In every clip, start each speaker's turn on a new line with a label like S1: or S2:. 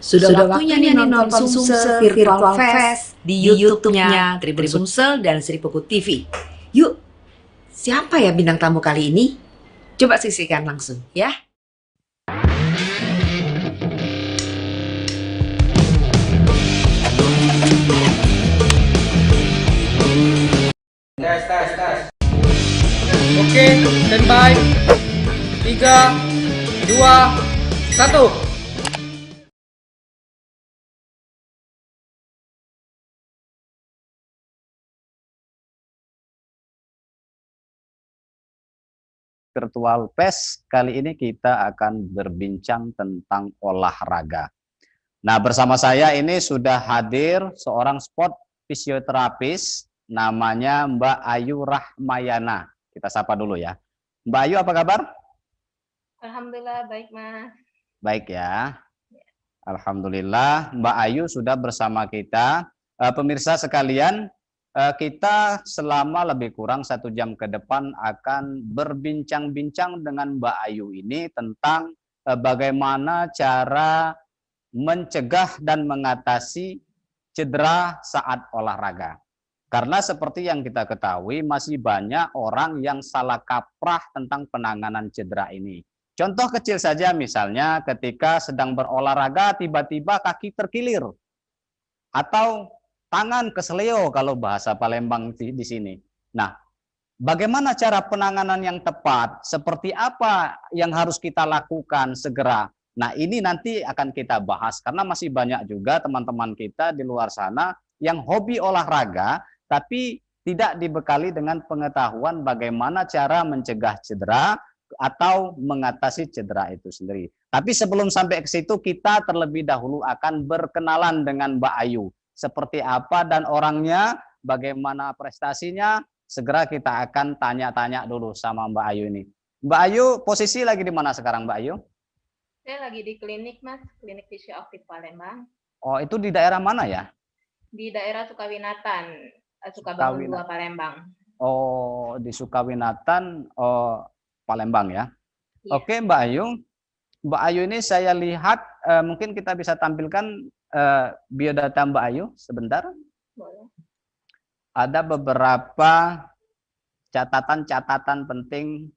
S1: Sudah waktunya nih nonton Sumsel Virtual Fest di YouTube-nya Tribun Sumsel dan Sri Pugu TV. Yuk, siapa ya bintang tamu kali ini? Coba saksikan langsung ya.
S2: Tes, tes, tes. Oke, standby. 3, 2, 1.
S3: Virtual Fest kali ini kita akan berbincang tentang olahraga. Nah, bersama saya ini sudah hadir seorang sport fisioterapis namanya Mbak Ayu Rahmayana. Kita sapa dulu ya. Mbak Ayu, apa kabar?
S4: Alhamdulillah baik, Mas.
S3: Baik ya. Alhamdulillah Mbak Ayu sudah bersama kita. Pemirsa sekalian, kita selama lebih kurang 1 jam ke depan akan berbincang-bincang dengan Mbak Ayu ini tentang bagaimana cara mencegah dan mengatasi cedera saat olahraga. Karena seperti yang kita ketahui masih banyak orang yang salah kaprah tentang penanganan cedera ini. Contoh kecil saja misalnya ketika sedang berolahraga tiba-tiba kaki terkilir atau tangan kesleo kalau bahasa Palembang di sini. Nah, bagaimana cara penanganan yang tepat? Seperti apa yang harus kita lakukan segera? Nah, ini nanti akan kita bahas karena masih banyak juga teman-teman kita di luar sana yang hobi olahraga tapi tidak dibekali dengan pengetahuan bagaimana cara mencegah cedera atau mengatasi cedera itu sendiri. Tapi sebelum sampai ke situ kita terlebih dahulu akan berkenalan dengan Mbak Ayu. Seperti apa dan orangnya, bagaimana prestasinya, segera kita akan tanya-tanya dulu sama Mbak Ayu ini. Mbak Ayu, posisi lagi di mana sekarang Mbak Ayu?
S4: Saya lagi di klinik, Mas, klinik fisio aktif Palembang.
S3: Oh, itu di daerah mana ya?
S4: Di daerah Sukawinatan, Sukabangun 2 Palembang.
S3: Oh, di Sukawinatan, Palembang ya.
S4: Iya.
S3: Oke Mbak Ayu. Mbak Ayu ini saya lihat, mungkin kita bisa tampilkan biodata Mbak Ayu sebentar.
S4: Boleh.
S3: Ada beberapa catatan-catatan penting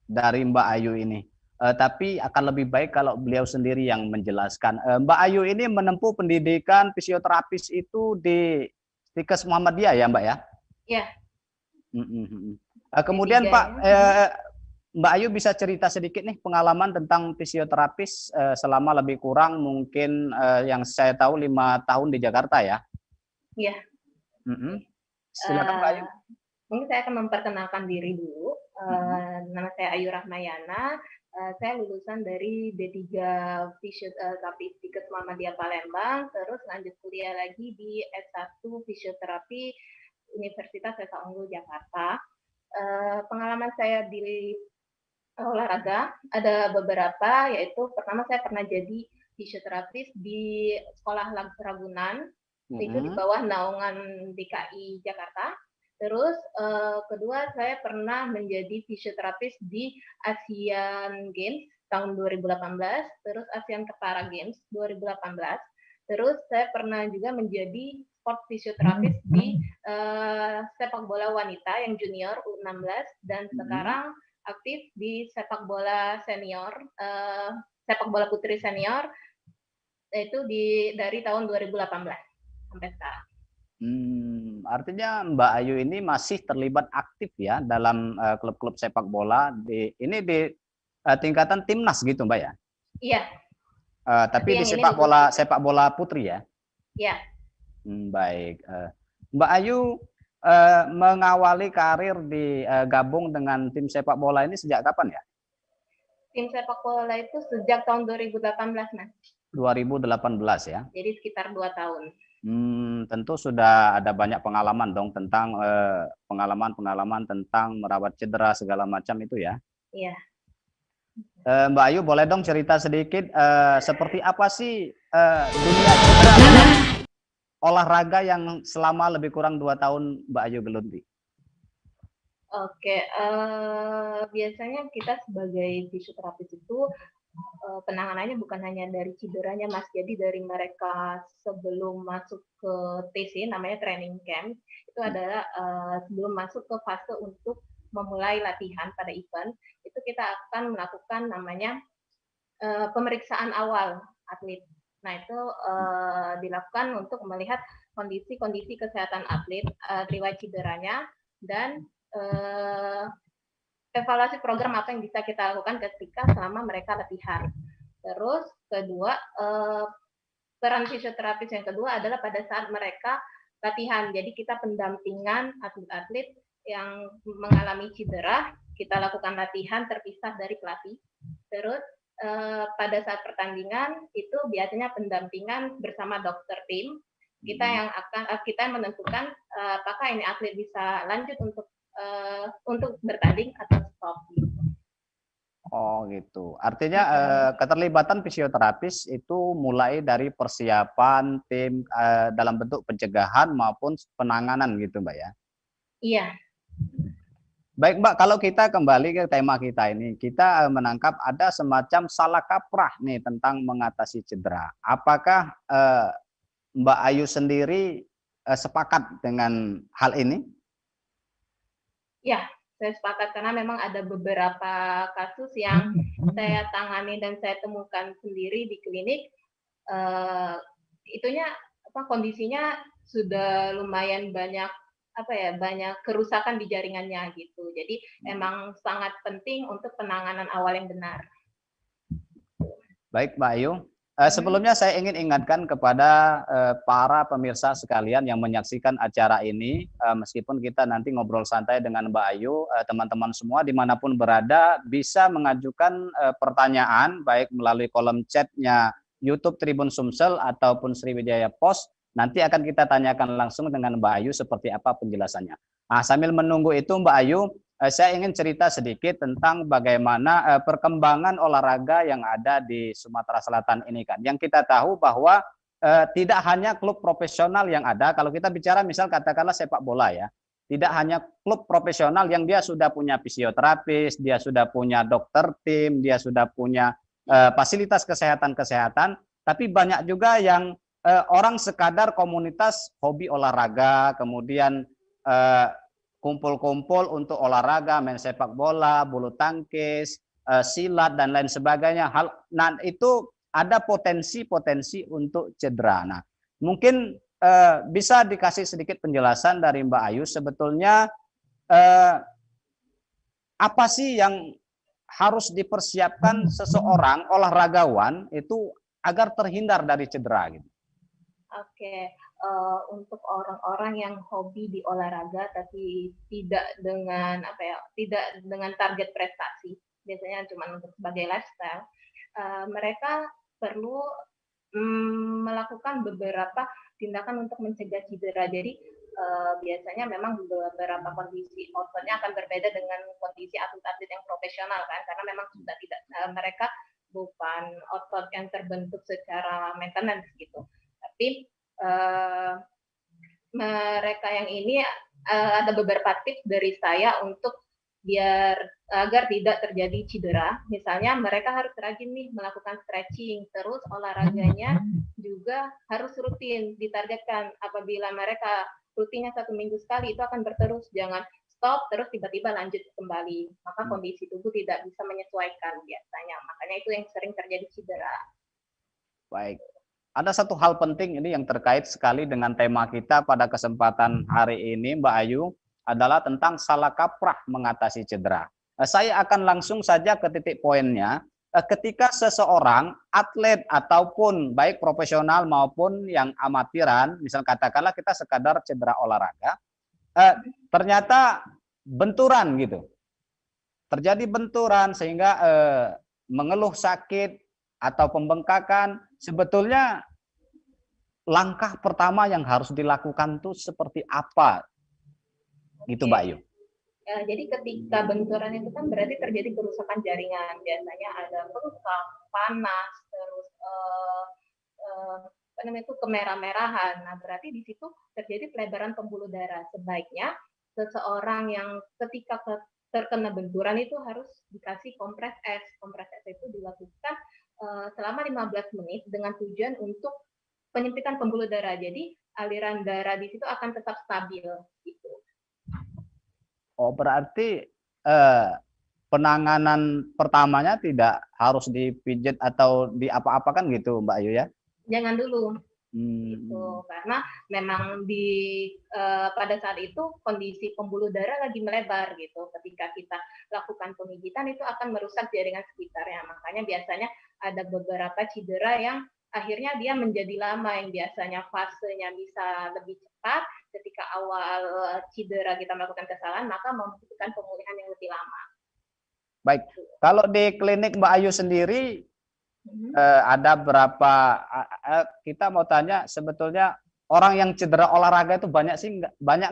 S3: dari Mbak Ayu ini. Tapi akan lebih baik kalau beliau sendiri yang menjelaskan. Mbak Ayu ini menempuh pendidikan fisioterapis itu di Stikes Muhammadiyah ya Mbak ya?
S4: Iya.
S3: Kemudian
S4: D3
S3: Pak,
S4: ya.
S3: Mbak Ayu bisa cerita sedikit nih pengalaman tentang fisioterapis selama lebih kurang mungkin yang saya tahu 5 tahun di Jakarta ya?
S4: Iya.
S3: Silakan Mbak Ayu.
S4: Mungkin saya akan memperkenalkan diri dulu. Nama saya Ayu Rahmayana. Saya lulusan dari D3 Fisioterapi Stikes Muhammadiyah Palembang, terus lanjut kuliah lagi di S1 Fisioterapi Universitas Esa Unggul Jakarta. Pengalaman saya di olahraga ada beberapa, yaitu pertama saya pernah jadi fisioterapis di Sekolah Ragunan, itu di bawah naungan DKI Jakarta. Terus kedua saya pernah menjadi fisioterapis di Asian Games tahun 2018, terus Asian Para Games 2018. Terus saya pernah juga menjadi sport fisioterapis di sepak bola wanita yang junior U16 dan sekarang aktif di sepak bola senior, sepak bola putri senior, itu dari tahun 2018 sampai sekarang.
S3: Artinya Mbak Ayu ini masih terlibat aktif ya dalam klub-klub sepak bola di tingkatan timnas gitu Mbak ya?
S4: Iya.
S3: Tapi di sepak bola putri ya?
S4: Iya.
S3: Baik. Mbak Ayu mengawali karir di gabung dengan tim sepak bola ini sejak kapan ya?
S4: Tim sepak bola itu sejak tahun 2018, Mas.
S3: 2018 ya?
S4: Jadi sekitar 2 tahun.
S3: Tentu sudah ada banyak pengalaman dong tentang pengalaman-pengalaman tentang merawat cedera segala macam itu ya?
S4: Iya.
S3: Mbak Ayu boleh dong cerita sedikit seperti apa sih dunia cedera olahraga yang selama lebih kurang 2 tahun Mbak Ayu geluti?
S4: Oke, biasanya kita sebagai fisioterapis itu penanganannya bukan hanya dari cederanya, Mas. Jadi dari mereka sebelum masuk ke TC, namanya training camp, itu adalah sebelum masuk ke fase untuk memulai latihan pada event, itu kita akan melakukan namanya pemeriksaan awal atlet. Nah, itu dilakukan untuk melihat kondisi-kondisi kesehatan atlet, riwayat cederanya, dan evaluasi program apa yang bisa kita lakukan ketika selama mereka latihan. Terus kedua, peran fisioterapis yang kedua adalah pada saat mereka latihan. Jadi kita pendampingan atlet-atlet yang mengalami cedera, kita lakukan latihan terpisah dari pelatih. Terus pada saat pertandingan itu biasanya pendampingan bersama dokter tim. Kita yang menentukan apakah ini atlet bisa lanjut untuk bertanding atau stop.
S3: Oh gitu. Artinya keterlibatan fisioterapis itu mulai dari persiapan tim dalam bentuk pencegahan maupun penanganan gitu Mbak ya.
S4: Iya.
S3: Baik Mbak, kalau kita kembali ke tema kita ini, kita menangkap ada semacam salah kaprah nih tentang mengatasi cedera. Apakah Mbak Ayu sendiri sepakat dengan hal ini?
S4: Ya, saya sepakat karena memang ada beberapa kasus yang saya tangani dan saya temukan sendiri di klinik. Kondisinya sudah lumayan banyak banyak kerusakan di jaringannya gitu. Jadi emang sangat penting untuk penanganan awal yang benar.
S3: Baik Mbak Ayu. Sebelumnya saya ingin ingatkan kepada para pemirsa sekalian yang menyaksikan acara ini, meskipun kita nanti ngobrol santai dengan Mbak Ayu, teman-teman semua dimanapun berada bisa mengajukan pertanyaan baik melalui kolom chatnya YouTube Tribun Sumsel ataupun Sriwijaya Post. Nanti akan kita tanyakan langsung dengan Mbak Ayu seperti apa penjelasannya. Nah, sambil menunggu itu Mbak Ayu, saya ingin cerita sedikit tentang bagaimana perkembangan olahraga yang ada di Sumatera Selatan ini kan. Yang kita tahu bahwa tidak hanya klub profesional yang ada, kalau kita bicara misal katakanlah sepak bola ya, tidak hanya klub profesional yang dia sudah punya fisioterapis, dia sudah punya dokter tim, dia sudah punya fasilitas kesehatan-kesehatan, tapi banyak juga yang orang sekadar komunitas hobi olahraga, kemudian kumpul-kumpul untuk olahraga, main sepak bola, bulu tangkis, silat dan lain sebagainya. Nah itu ada potensi-potensi untuk cedera. Nah, mungkin bisa dikasih sedikit penjelasan dari Mbak Ayu sebetulnya apa sih yang harus dipersiapkan seseorang olahragawan itu agar terhindar dari cedera gitu.
S4: Oke, untuk orang-orang yang hobi di olahraga tapi tidak dengan target prestasi, biasanya cuma untuk sebagai lifestyle, mereka perlu melakukan beberapa tindakan untuk mencegah cedera. Jadi biasanya memang beberapa kondisi ototnya akan berbeda dengan kondisi atlet-atlet yang profesional kan, karena memang sudah tidak mereka bukan otot yang terbentuk secara maintenance gitu. Tapi mereka yang ini ada beberapa tips dari saya untuk agar tidak terjadi cedera. Misalnya mereka harus rajin nih melakukan stretching, terus olahraganya juga harus rutin, ditargetkan. Apabila mereka rutinnya 1 minggu sekali, itu akan berterus, jangan stop terus tiba-tiba lanjut kembali, maka kondisi tubuh tidak bisa menyesuaikan biasanya, makanya itu yang sering terjadi cedera.
S3: Baik. Ada satu hal penting ini yang terkait sekali dengan tema kita pada kesempatan hari ini Mbak Ayu, adalah tentang salah kaprah mengatasi cedera. Saya akan langsung saja ke titik poinnya. Ketika seseorang atlet ataupun baik profesional maupun yang amatiran, misal katakanlah kita sekadar cedera olahraga, ternyata benturan gitu. Terjadi benturan sehingga mengeluh sakit atau pembengkakan, sebetulnya langkah pertama yang harus dilakukan tuh seperti apa? Gitu Mbak Ayu.
S4: Jadi ketika benturan itu kan berarti terjadi kerusakan jaringan. Biasanya ada bengkak, panas, terus kemerah-merahan. Nah, berarti di situ terjadi pelebaran pembuluh darah. Sebaiknya seseorang yang ketika terkena benturan itu harus dikasih kompres es. Kompres es itu dilakukan selama 15 menit dengan tujuan untuk penyempitan pembuluh darah. Jadi aliran darah di situ akan tetap stabil gitu.
S3: Oh, berarti penanganan pertamanya tidak harus dipijit atau diapa-apakan gitu, Mbak Ayu ya?
S4: Jangan dulu
S3: Hmm.
S4: gitu, karena memang pada saat itu kondisi pembuluh darah lagi melebar gitu. Ketika kita lakukan pemijitan itu akan merusak jaringan sekitarnya. Makanya biasanya ada beberapa cedera yang akhirnya dia menjadi lama, yang biasanya fasenya bisa lebih cepat. Ketika awal cedera kita melakukan kesalahan, maka membutuhkan pemulihan yang lebih lama.
S3: Baik, kalau di klinik Mbak Ayu sendiri ada berapa, kita mau tanya sebetulnya orang yang cedera olahraga itu banyak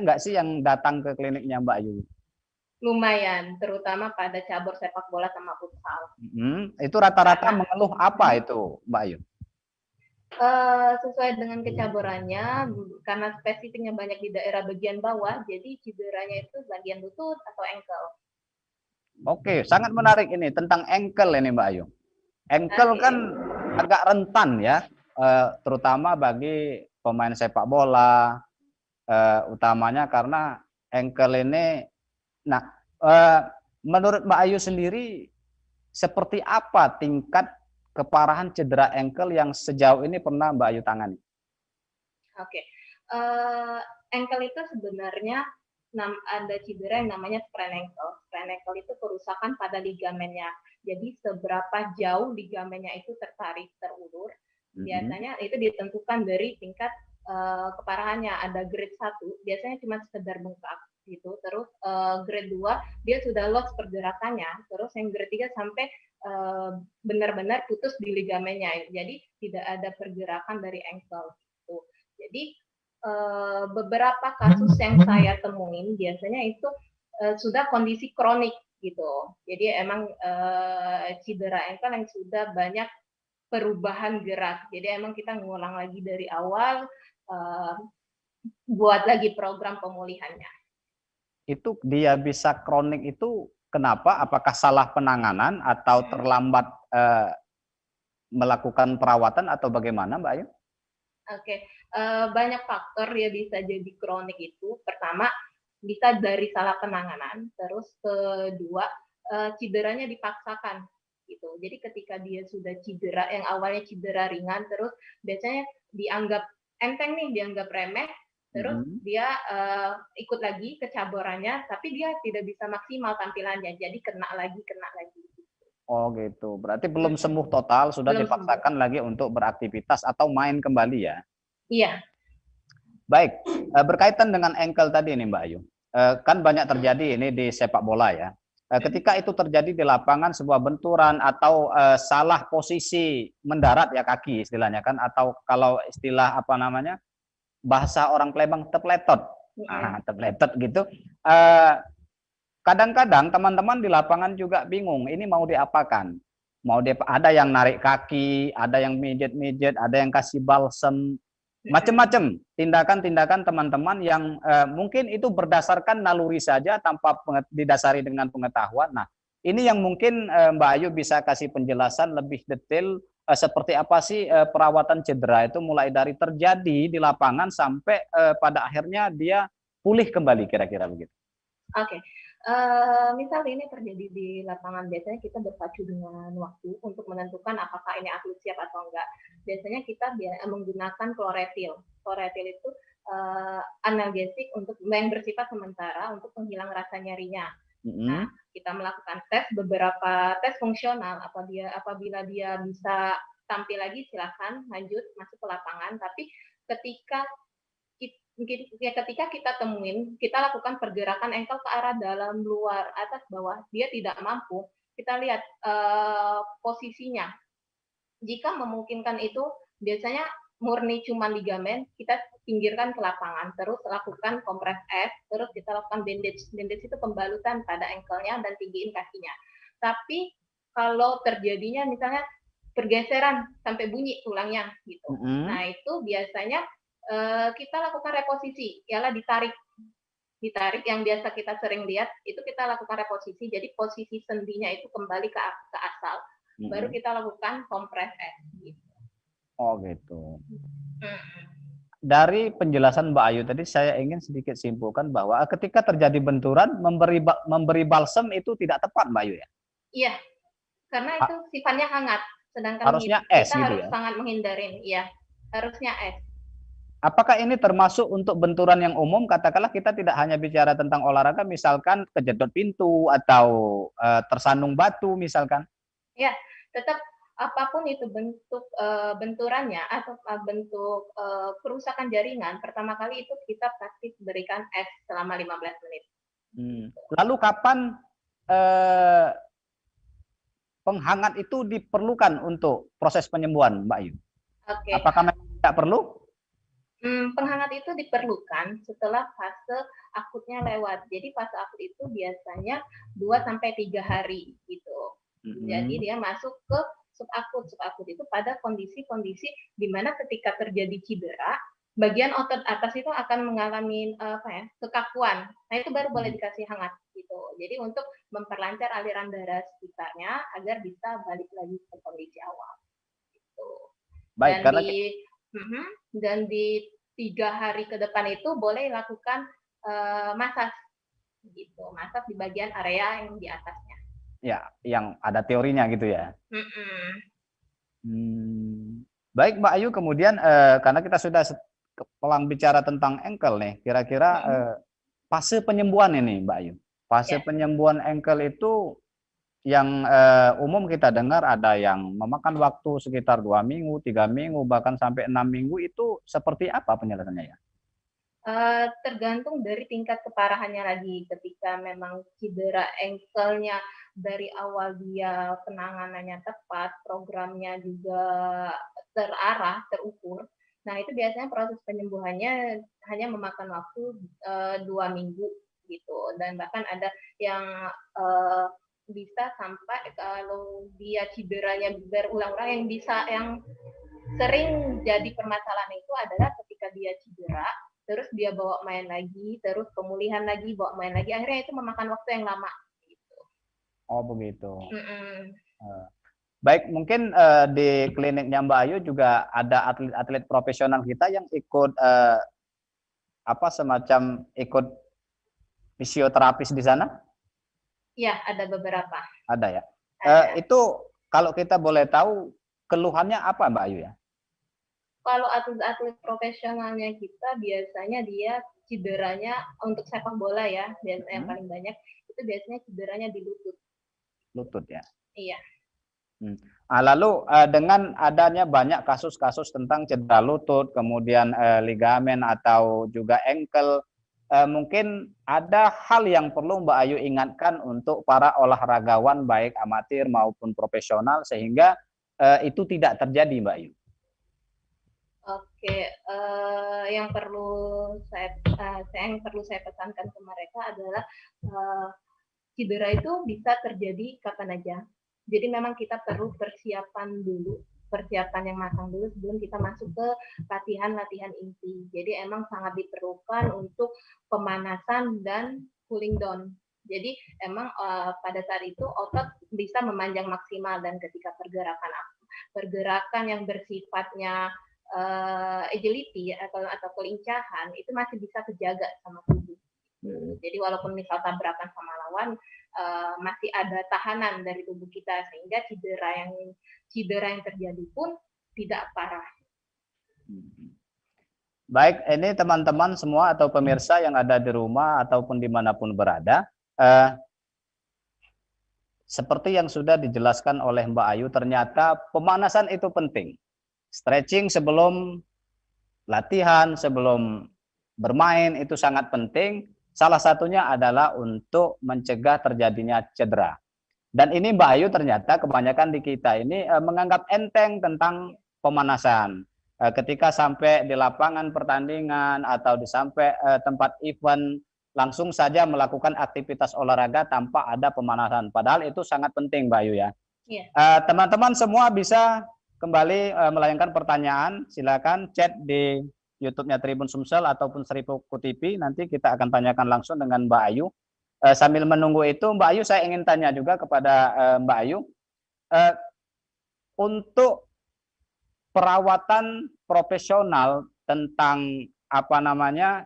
S3: nggak sih yang datang ke kliniknya Mbak Ayu?
S4: Lumayan, terutama pada cabur sepak bola sama futsal.
S3: Itu rata-rata mengeluh apa itu Mbak Ayu?
S4: Sesuai dengan kecaburannya, karena spesifiknya banyak di daerah bagian bawah, jadi cederanya itu bagian lutut atau ankle.
S3: Oke, sangat menarik ini tentang ankle ini Mbak Ayu. Ankle kan agak rentan ya, terutama bagi pemain sepak bola, utamanya karena ankle ini. Nah, menurut Mbak Ayu sendiri, seperti apa tingkat keparahan cedera ankle yang sejauh ini pernah Mbak Ayu tangani?
S4: Oke, ankle itu sebenarnya ada cedera yang namanya sprain ankle. Sprain ankle itu kerusakan pada ligamennya. Jadi seberapa jauh ligamennya itu tertarik, terulur, biasanya itu ditentukan dari tingkat keparahannya. Ada grade 1, biasanya cuma sekedar bengkak gitu. Terus grade 2 dia sudah lost pergerakannya. Terus yang grade 3 sampai benar-benar putus di ligamennya. Jadi tidak ada pergerakan dari ankle gitu. Jadi beberapa kasus yang saya temuin biasanya itu sudah kondisi kronik gitu. Jadi emang cedera ankle yang sudah banyak perubahan gerak. Jadi emang kita ngulang lagi dari awal, buat lagi program pemulihannya.
S3: Itu dia bisa kronik itu kenapa? Apakah salah penanganan atau terlambat melakukan perawatan atau bagaimana Mbak Ayu?
S4: Oke, banyak faktor ya bisa jadi kronik itu. Pertama, bisa dari salah penanganan. Terus kedua, cederanya dipaksakan gitu. Jadi ketika dia sudah cedera, yang awalnya cedera ringan, terus biasanya dianggap enteng nih, dianggap remeh, terus dia ikut lagi kecaburannya, tapi dia tidak bisa maksimal tampilannya, jadi kena lagi.
S3: Oh gitu, berarti belum sembuh total, sudah
S4: Belum
S3: dipaksakan lagi untuk beraktivitas atau main kembali ya?
S4: Iya.
S3: Baik, berkaitan dengan ankle tadi nih Mbak Ayu, kan banyak terjadi ini di sepak bola ya. Ketika itu terjadi di lapangan sebuah benturan atau salah posisi mendarat ya kaki istilahnya kan, atau kalau istilah apa namanya bahasa orang Palembang tepletot, tepletot gitu. Kadang-kadang teman-teman di lapangan juga bingung, ini mau diapakan? Ada yang narik kaki, ada yang mijet-mijet, ada yang kasih balsem, macam-macam tindakan-tindakan teman-teman yang mungkin itu berdasarkan naluri saja tanpa didasari dengan pengetahuan. Nah, ini yang mungkin Mbak Ayu bisa kasih penjelasan lebih detail seperti apa sih perawatan cedera itu mulai dari terjadi di lapangan sampai pada akhirnya dia pulih kembali kira-kira begitu.
S4: Oke. Misal ini terjadi di lapangan, biasanya kita berpacu dengan waktu untuk menentukan apakah ini atlet siap atau enggak. Biasanya kita menggunakan kloretil. Kloretil itu analgesik untuk yang bersifat sementara untuk menghilang rasa nyerinya. Nah, kita melakukan beberapa tes fungsional. Apabila dia bisa tampil lagi, silakan lanjut masuk ke lapangan. Tapi ketika kita temuin, kita lakukan pergerakan ankle ke arah dalam, luar, atas, bawah, dia tidak mampu, kita lihat posisinya. Jika memungkinkan itu, biasanya murni cuma ligamen, kita pinggirkan ke lapangan, terus lakukan kompres es, terus kita lakukan bandage. Bandage itu pembalutan pada ankle-nya dan tinggiin kakinya. Tapi kalau terjadinya misalnya pergeseran sampai bunyi tulangnya gitu. Nah, itu biasanya kita lakukan reposisi, ialah ditarik ditarik, yang biasa kita sering lihat itu kita lakukan reposisi, jadi posisi sendinya itu kembali ke asal, baru kita lakukan kompres es gitu.
S3: Oh gitu.
S4: Mm-mm.
S3: Dari penjelasan Mbak Ayu tadi saya ingin sedikit simpulkan bahwa ketika terjadi benturan memberi balsem itu tidak tepat Mbak Ayu ya.
S4: Iya, karena itu sifatnya hangat, sedangkan
S3: Harusnya es
S4: kita
S3: gitu
S4: harus
S3: ya.
S4: sangat menghindarin, iya, harusnya es.
S3: Apakah ini termasuk untuk benturan yang umum? Katakanlah kita tidak hanya bicara tentang olahraga, misalkan kejedot pintu atau tersandung batu misalkan.
S4: Ya, tetap apapun itu bentuk benturannya atau bentuk kerusakan jaringan, pertama kali itu kita pasti berikan es selama 15 menit.
S3: Lalu kapan penghangat itu diperlukan untuk proses penyembuhan, Mbak Ayu?
S4: Oke.
S3: Apakah memang tidak perlu?
S4: Penghangat itu diperlukan setelah fase akutnya lewat. Jadi fase akut itu biasanya 2-3 hari gitu. Jadi dia masuk ke subakut. Subakut itu pada kondisi-kondisi di mana ketika terjadi cedera, bagian otot atas itu akan mengalami kekakuan. Nah, itu baru boleh dikasih hangat gitu. Jadi untuk memperlancar aliran darah sekitarnya agar bisa balik lagi ke kondisi awal. Gitu.
S3: Baik,
S4: Dan di 3 hari ke depan itu boleh lakukan masas gitu, masas di bagian area yang di atasnya.
S3: Ya, yang ada teorinya gitu ya. Baik Mbak Ayu, kemudian karena kita sudah pelang bicara tentang ankle nih, kira-kira fase penyembuhan ini Mbak Ayu. Fase penyembuhan ankle itu yang umum kita dengar ada yang memakan waktu sekitar 2 minggu, 3 minggu, bahkan sampai 6 minggu, itu seperti apa penjelasannya ya?
S4: Tergantung dari tingkat keparahannya lagi. Ketika memang cedera ankle-nya dari awal dia penanganannya tepat, programnya juga terarah, terukur. Nah, itu biasanya proses penyembuhannya hanya memakan waktu 2 minggu gitu. Dan bahkan ada yang bisa sampai kalau dia cederanya berulang-ulang, yang sering jadi permasalahan itu adalah ketika dia cedera, terus dia bawa main lagi, terus pemulihan lagi, bawa main lagi, akhirnya itu memakan waktu yang lama. Gitu.
S3: Oh begitu. Baik, mungkin di kliniknya Mbak Ayu juga ada atlet-atlet profesional kita yang ikut semacam ikut fisioterapis di sana?
S4: Iya, ada beberapa.
S3: Ada ya. Itu kalau kita boleh tahu keluhannya apa Mbak Ayu ya?
S4: Kalau atlet-atlet profesionalnya kita biasanya dia cederanya untuk sepak bola ya, biasanya yang paling banyak itu biasanya cederanya di lutut.
S3: Lutut ya.
S4: Iya.
S3: Lalu dengan adanya banyak kasus-kasus tentang cedera lutut, kemudian ligamen atau juga ankle, mungkin ada hal yang perlu Mbak Ayu ingatkan untuk para olahragawan baik amatir maupun profesional sehingga itu tidak terjadi Mbak Ayu.
S4: Oke, yang perlu saya pesankan ke mereka adalah cedera itu bisa terjadi kapan aja. Jadi memang kita perlu persiapan yang matang dulu sebelum kita masuk ke latihan inti. Jadi emang sangat diperlukan untuk pemanasan dan cooling down. Jadi emang pada saat itu otot bisa memanjang maksimal, dan ketika pergerakan yang bersifatnya agility atau kelincahan itu masih bisa terjaga sama tubuh. Jadi walaupun misal tabrakan sama lawan, masih ada tahanan dari tubuh kita sehingga cedera yang terjadi pun tidak parah.
S3: Baik, ini teman-teman semua atau pemirsa yang ada di rumah ataupun dimanapun berada, seperti yang sudah dijelaskan oleh Mbak Ayu, ternyata pemanasan itu penting. Stretching sebelum latihan, sebelum bermain itu sangat penting. Salah satunya adalah untuk mencegah terjadinya cedera. Dan ini Mbak Ayu ternyata kebanyakan di kita ini menganggap enteng tentang pemanasan. Ketika sampai di lapangan pertandingan atau di sampai tempat event, langsung saja melakukan aktivitas olahraga tanpa ada pemanasan. Padahal itu sangat penting Mbak Ayu ya. Teman-teman semua bisa kembali melayangkan pertanyaan, silakan chat di YouTube-nya Tribun Sumsel ataupun Seribu TV, nanti kita akan tanyakan langsung dengan Mbak Ayu. Sambil menunggu itu, Mbak Ayu, saya ingin tanya juga kepada Mbak Ayu, untuk perawatan profesional tentang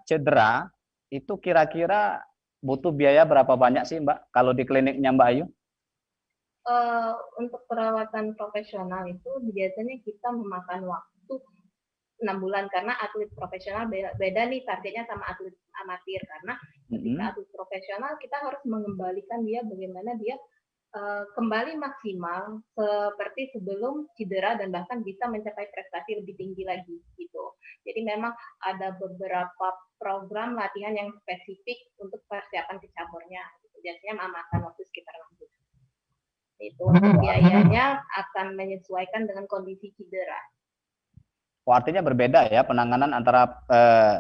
S3: cedera, itu kira-kira butuh biaya berapa banyak sih Mbak, kalau di kliniknya Mbak Ayu?
S4: Untuk perawatan profesional itu biasanya kita memakan waktu 6 bulan, karena atlet profesional beda nih targetnya sama atlet amatir, karena ketika atlet profesional kita harus mengembalikan dia bagaimana dia kembali maksimal seperti sebelum cedera dan bahkan bisa mencapai prestasi lebih tinggi lagi gitu. Jadi memang ada beberapa program latihan yang spesifik untuk persiapan ke caburnya. Biasanya memakan waktu sekitar 6 bulan. Itu biayanya akan menyesuaikan dengan kondisi cedera.
S3: Oh, artinya berbeda ya penanganan antara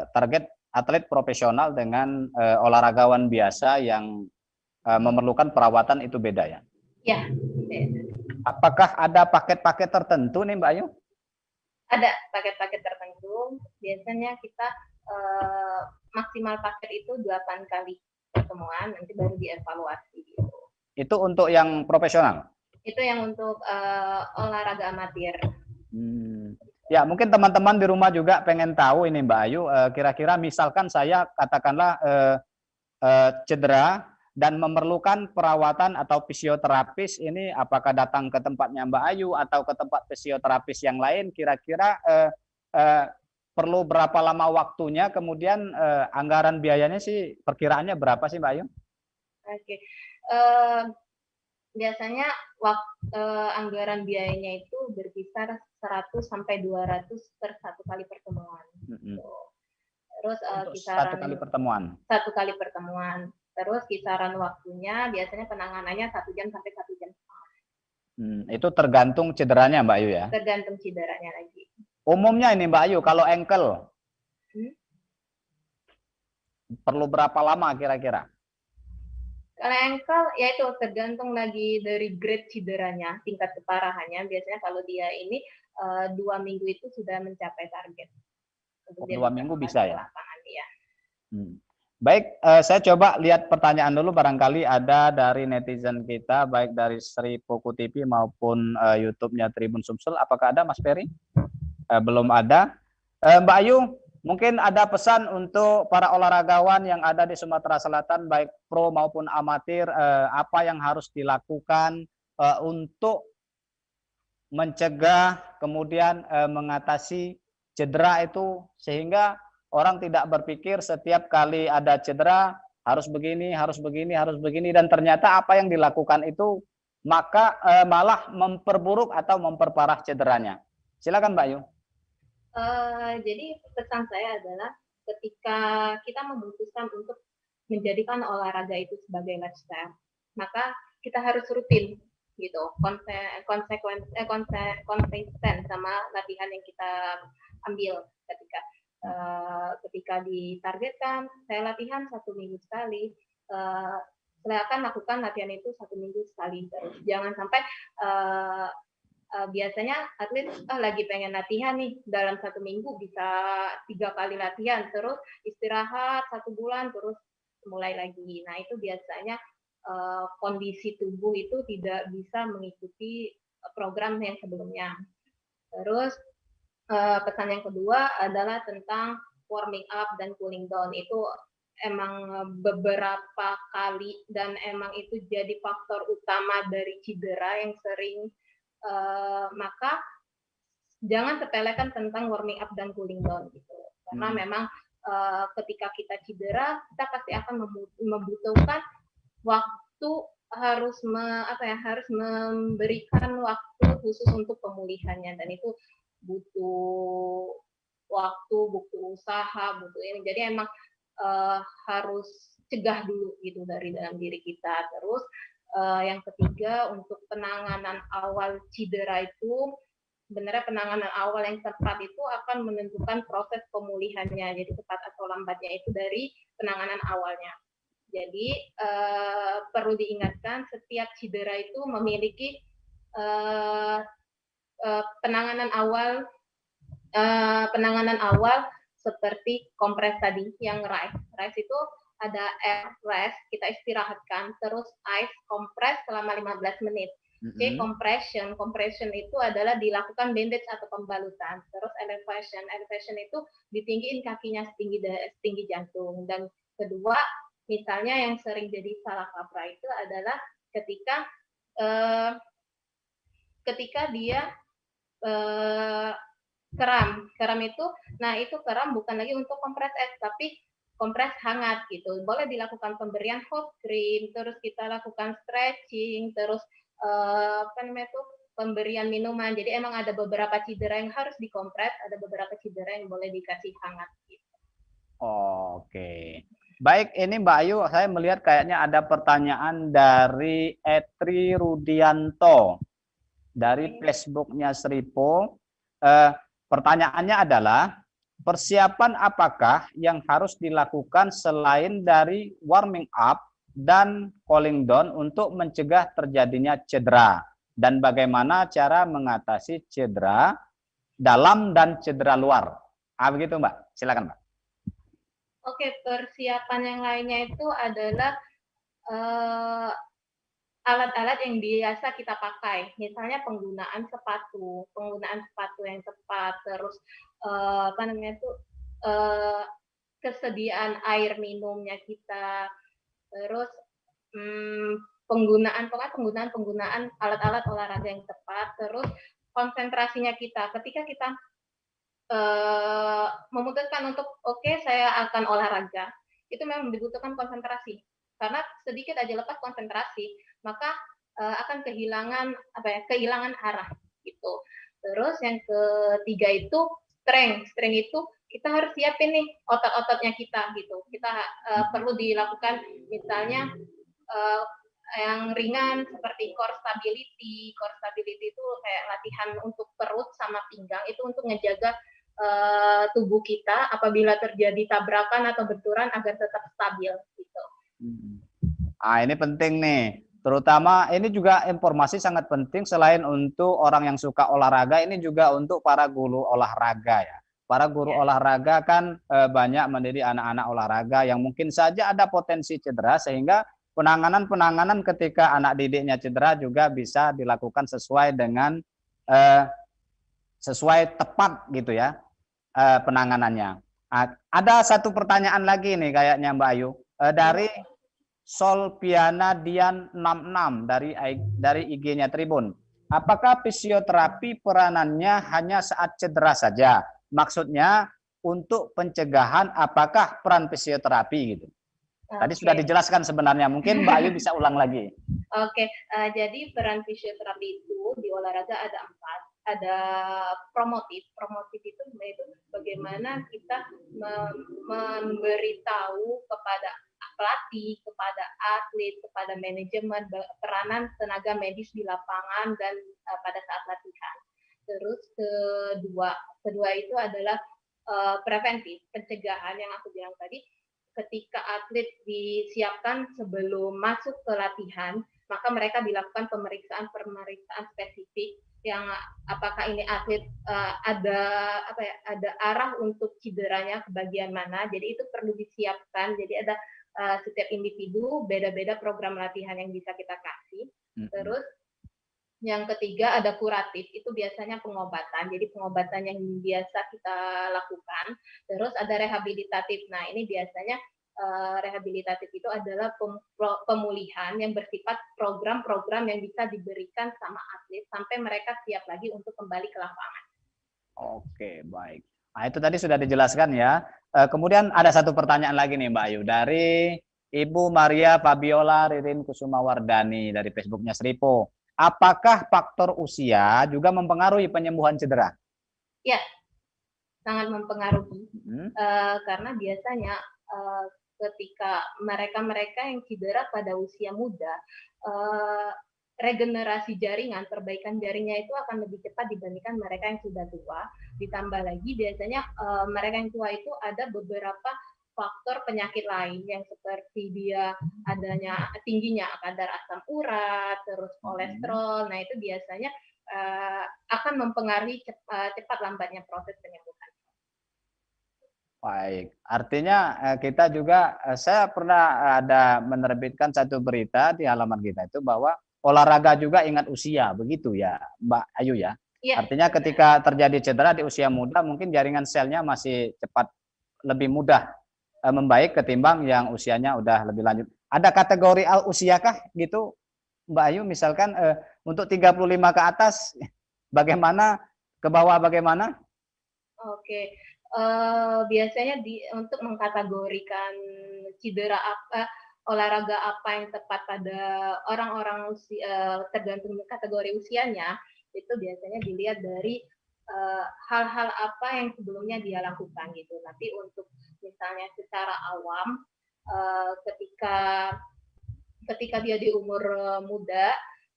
S3: target atlet profesional dengan olahragawan biasa yang memerlukan perawatan, itu beda ya?
S4: Ya, beda.
S3: Apakah ada paket-paket tertentu nih Mbak Ayu?
S4: Ada paket-paket tertentu. Biasanya kita maksimal paket itu 8 kali pertemuan, nanti baru dievaluasi gitu.
S3: Itu untuk yang profesional?
S4: Itu yang untuk olahraga amatir.
S3: Ya, mungkin teman-teman di rumah juga pengen tahu ini Mbak Ayu, kira-kira misalkan saya katakanlah cedera dan memerlukan perawatan atau fisioterapis, ini apakah datang ke tempatnya Mbak Ayu atau ke tempat fisioterapis yang lain, kira-kira perlu berapa lama waktunya, kemudian anggaran biayanya sih perkiraannya berapa sih Mbak Ayu?
S4: Oke. Biasanya anggaran biayanya itu berkisar 100 sampai 200 per satu kali pertemuan. Terus kisaran satu kali pertemuan. Terus kisaran waktunya biasanya penanganannya 1 jam sampai 1 jam setengah.
S3: Itu tergantung cederanya Mbak Ayu ya?
S4: Tergantung cederanya lagi.
S3: Umumnya ini Mbak Ayu, kalau ankle perlu berapa lama kira-kira?
S4: Kalau ankle, ya itu tergantung lagi dari grade cederanya, tingkat keparahannya. Biasanya kalau dia ini 2 minggu itu sudah mencapai target.
S3: 2 minggu bisa ya?
S4: Ya.
S3: Baik, saya coba lihat pertanyaan dulu, barangkali ada dari netizen kita, baik dari Seribu TV maupun YouTube-nya Tribun Sumsel. Apakah ada Mas Ferry? Belum ada. Mbak Ayu, mungkin ada pesan untuk para olahragawan yang ada di Sumatera Selatan, baik pro maupun amatir, apa yang harus dilakukan untuk mencegah, kemudian mengatasi cedera itu, sehingga orang tidak berpikir setiap kali ada cedera harus begini, harus begini, harus begini, dan ternyata apa yang dilakukan itu maka malah memperburuk atau memperparah cederanya. Silakan Mbak Ayu.
S4: Jadi pesan saya adalah ketika kita memutuskan untuk menjadikan olahraga itu sebagai lifestyle, maka kita harus rutin gitu, konsisten sama latihan yang kita ambil. Ketika ditargetkan saya latihan 1 minggu sekali, saya akan lakukan latihan itu 1 minggu sekali terus. Jangan sampai biasanya atlet lagi pengen latihan nih, dalam 1 minggu bisa 3 kali latihan, terus istirahat 1 bulan, terus mulai lagi. Nah itu biasanya kondisi tubuh itu tidak bisa mengikuti program yang sebelumnya. Terus pesan yang kedua adalah tentang warming up dan cooling down. Itu emang beberapa kali dan emang itu jadi faktor utama dari cedera yang sering, maka jangan sepelekan tentang warming up dan cooling down gitu. Karena memang ketika kita cedera, kita pasti akan membutuhkan waktu, harus memberikan waktu khusus untuk pemulihannya, dan itu butuh waktu, butuh usaha, butuh ini. Jadi emang harus cegah dulu gitu dari dalam diri kita. Terus yang ketiga, untuk penanganan awal cedera itu, sebenarnya penanganan awal yang tepat itu akan menentukan proses pemulihannya. Jadi cepat atau lambatnya itu dari penanganan awalnya. Jadi perlu diingatkan, setiap cedera itu memiliki penanganan awal seperti kompres tadi yang rise. Rise itu ada air rest, kita istirahatkan, terus ice kompres selama 15 menit. Oke, compression itu adalah dilakukan bandage atau pembalutan. Terus elevation itu ditinggiin kakinya setinggi jantung. Dan kedua, misalnya yang sering jadi salah kaprah itu adalah ketika dia keram itu, nah itu keram bukan lagi untuk kompres es, tapi kompres hangat gitu. Boleh dilakukan pemberian hot cream, terus kita lakukan stretching, terus pemberian minuman. Jadi emang ada beberapa cedera yang harus dikompres, ada beberapa cedera yang boleh dikasih hangat gitu.
S3: Oke. Baik, ini Mbak Ayu, saya melihat kayaknya ada pertanyaan dari Etri Rudianto dari Facebooknya Sripo. Pertanyaannya adalah, persiapan apakah yang harus dilakukan selain dari warming up dan cooling down untuk mencegah terjadinya cedera? Dan bagaimana cara mengatasi cedera dalam dan cedera luar? Begitu Mbak, silakan Mbak.
S4: Oke, persiapan yang lainnya itu adalah alat-alat yang biasa kita pakai, misalnya penggunaan sepatu yang tepat, terus kesediaan air minumnya kita, terus penggunaan alat-alat olahraga yang tepat, terus konsentrasinya kita ketika kita memutuskan untuk saya akan olahraga, itu memang dibutuhkan konsentrasi, karena sedikit aja lepas konsentrasi maka akan kehilangan arah gitu. Terus yang ketiga itu strength itu kita harus siapin nih otot-ototnya kita gitu. Kita perlu dilakukan misalnya yang ringan seperti core stability itu kayak latihan untuk perut sama pinggang, itu untuk ngejaga tubuh kita apabila terjadi tabrakan atau benturan agar tetap stabil gitu.
S3: Ini penting nih, terutama ini juga informasi sangat penting selain untuk orang yang suka olahraga, ini juga untuk para guru olahraga ya. Para guru olahraga kan banyak mendidik anak-anak olahraga yang mungkin saja ada potensi cedera, sehingga penanganan ketika anak didiknya cedera juga bisa dilakukan sesuai dengan sesuai tepat gitu ya penanganannya. Ada satu pertanyaan lagi nih kayaknya Mbak Ayu dari Solpiana Dian 66 dari IG-nya Tribun. Apakah fisioterapi peranannya hanya saat cedera saja? Maksudnya untuk pencegahan, apakah peran fisioterapi gitu? Tadi sudah dijelaskan sebenarnya, mungkin Mbak Ayu bisa ulang lagi.
S4: Jadi peran fisioterapi itu di olahraga ada 4. Ada promotif itu bagaimana kita memberitahu kepada pelatih, kepada atlet, kepada manajemen peranan tenaga medis di lapangan dan pada saat latihan. Terus kedua itu adalah preventif, pencegahan yang aku bilang tadi. Ketika atlet disiapkan sebelum masuk ke latihan, maka mereka dilakukan pemeriksaan spesifik yang apakah ini atlet ada arah untuk cederanya ke bagian mana. Jadi itu perlu disiapkan. Jadi ada setiap individu beda-beda program latihan yang bisa kita kasih. Terus yang ketiga ada kuratif, itu biasanya pengobatan. Jadi pengobatan yang biasa kita lakukan. Terus ada rehabilitatif. Nah, ini biasanya rehabilitatif itu adalah pemulihan yang bersifat program-program yang bisa diberikan sama atlet sampai mereka siap lagi untuk kembali ke lapangan.
S3: Oke, baik. Nah, itu tadi sudah dijelaskan ya. Kemudian ada satu pertanyaan lagi nih Mbak Ayu dari Ibu Maria Fabiola Ririn Kusumawardani dari Facebooknya Sripo. Apakah faktor usia juga mempengaruhi penyembuhan cedera?
S4: Ya, sangat mempengaruhi. Karena biasanya ketika mereka yang cedera pada usia muda, regenerasi jaringan, perbaikan jaringnya itu akan lebih cepat dibandingkan mereka yang sudah tua. Ditambah lagi biasanya mereka yang tua itu ada beberapa faktor penyakit lain yang seperti dia adanya tingginya kadar asam urat, terus kolesterol. Nah, itu biasanya akan mempengaruhi cepat lambatnya proses penyembuhan.
S3: Baik, artinya kita juga, saya pernah ada menerbitkan satu berita di halaman kita itu bahwa olahraga juga ingat usia, begitu ya, Mbak Ayu ya?
S4: Iya,
S3: Artinya ketika terjadi cedera di usia muda, mungkin jaringan selnya masih cepat, lebih mudah membaik ketimbang yang usianya udah lebih lanjut. Ada kategori usia kah gitu, Mbak Ayu? Misalkan untuk 35 ke atas, bagaimana? Ke bawah bagaimana?
S4: oke. Biasanya untuk mengkategorikan cedera apa, olahraga apa yang tepat pada orang-orang tergantung kategori usianya, itu biasanya dilihat dari hal-hal apa yang sebelumnya dia lakukan gitu. Tapi untuk misalnya secara awam, ketika dia di umur muda,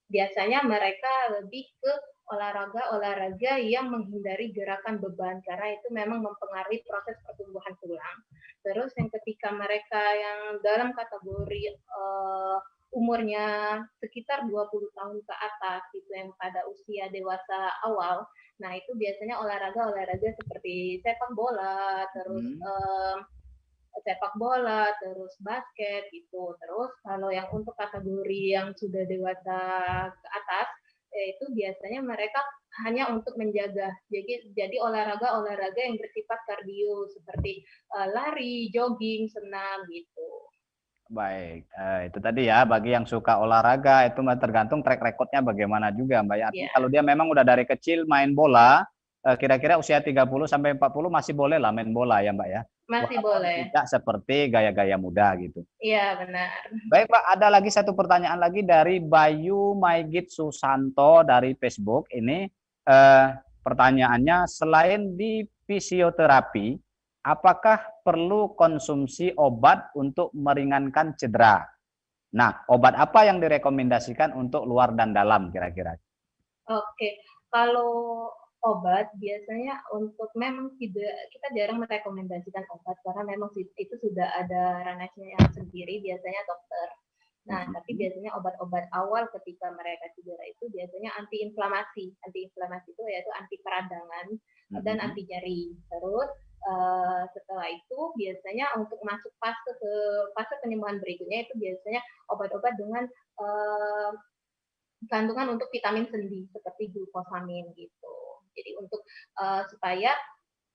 S4: biasanya mereka lebih ke olahraga yang menghindari gerakan beban karena itu memang mempengaruhi proses pertumbuhan tulang. Terus yang ketika mereka yang dalam kategori umurnya sekitar 20 tahun ke atas gitu, yang pada usia dewasa awal, nah itu biasanya olahraga seperti sepak bola, terus basket gitu. Terus kalau yang untuk kategori yang sudah dewasa ke atas, itu biasanya mereka hanya untuk menjaga. Jadi olahraga yang bersifat kardio seperti lari, jogging, senam gitu.
S3: Baik, itu tadi ya, bagi yang suka olahraga itu tergantung track recordnya bagaimana juga, Mbak ya. Artinya kalau dia memang udah dari kecil main bola, kira-kira usia 30 sampai 40 masih boleh lah main bola ya, Mbak ya.
S4: Masih boleh.
S3: Tidak seperti gaya-gaya muda gitu.
S4: Iya, benar.
S3: Baik, Pak, ada lagi satu pertanyaan lagi dari Bayu Maigit Susanto dari Facebook. Ini pertanyaannya, selain di fisioterapi, apakah perlu konsumsi obat untuk meringankan cedera? Nah, obat apa yang direkomendasikan untuk luar dan dalam kira-kira?
S4: Oke, kalau obat biasanya untuk memang kita jarang merekomendasikan obat karena memang itu sudah ada ranahnya yang sendiri, biasanya dokter. Nah, tapi biasanya obat-obat awal ketika mereka cedera itu biasanya antiinflamasi. Antiinflamasi itu yaitu anti peradangan dan anti nyeri. Terus setelah itu biasanya untuk masuk fase penyembuhan berikutnya itu biasanya obat-obat dengan kandungan untuk vitamin sendi seperti glukosamin gitu. Jadi untuk supaya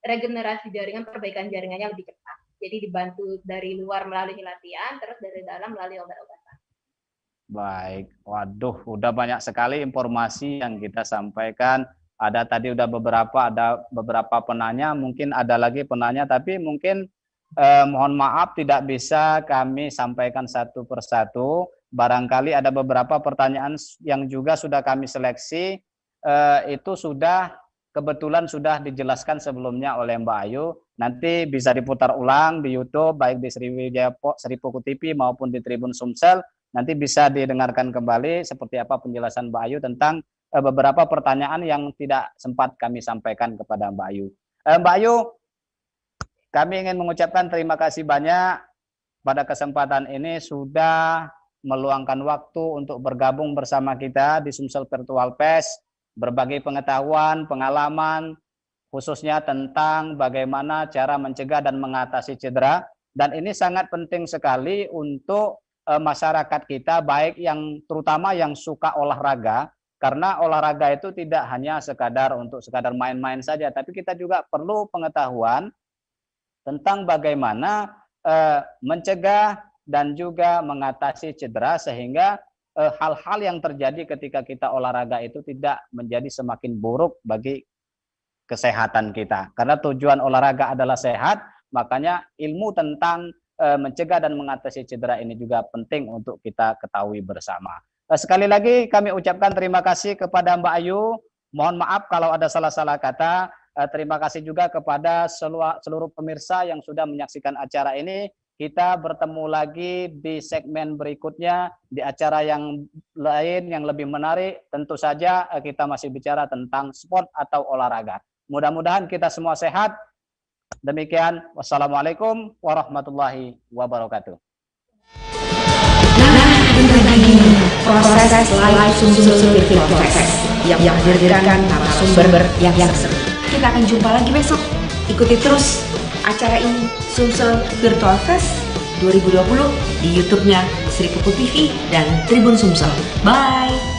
S4: regenerasi jaringan, perbaikan jaringannya lebih cepat. Jadi dibantu dari luar melalui latihan, terus dari dalam melalui obat-obatan.
S3: Baik, waduh, udah banyak sekali informasi yang kita sampaikan. Ada tadi udah ada beberapa penanya, mungkin ada lagi penanya, tapi mungkin mohon maaf tidak bisa kami sampaikan satu persatu. Barangkali ada beberapa pertanyaan yang juga sudah kami seleksi, itu kebetulan sudah dijelaskan sebelumnya oleh Mbak Ayu. Nanti bisa diputar ulang di YouTube, baik di Seripuku TV maupun di Tribun Sumsel. Nanti bisa didengarkan kembali seperti apa penjelasan Mbak Ayu tentang beberapa pertanyaan yang tidak sempat kami sampaikan kepada Mbak Ayu. Mbak Ayu, kami ingin mengucapkan terima kasih banyak pada kesempatan ini sudah meluangkan waktu untuk bergabung bersama kita di Sumsel Virtual Fest, berbagi pengetahuan, pengalaman, khususnya tentang bagaimana cara mencegah dan mengatasi cedera. Dan ini sangat penting sekali untuk masyarakat kita, baik yang terutama yang suka olahraga, karena olahraga itu tidak hanya sekadar main-main saja, tapi kita juga perlu pengetahuan tentang bagaimana mencegah dan juga mengatasi cedera, sehingga hal-hal yang terjadi ketika kita olahraga itu tidak menjadi semakin buruk bagi kesehatan kita. Karena tujuan olahraga adalah sehat, makanya ilmu tentang mencegah dan mengatasi cedera ini juga penting untuk kita ketahui bersama. Sekali lagi kami ucapkan terima kasih kepada Mbak Ayu. Mohon maaf kalau ada salah-salah kata. Terima kasih juga kepada seluruh pemirsa yang sudah menyaksikan acara ini. Kita bertemu lagi di segmen berikutnya, di acara yang lain yang lebih menarik. Tentu saja kita masih bicara tentang sport atau olahraga. Mudah-mudahan kita semua sehat. Demikian, wassalamualaikum warahmatullahi wabarakatuh.
S1: Proses live Sumsel Virtual Fest yang menghadirkan narasumber yang seru. Kita akan jumpa lagi besok. Ikuti terus acara ini, Sumsel Virtual Fest 2020 di YouTube-nya Sri Pupu TV dan Tribun Sumsel. Bye!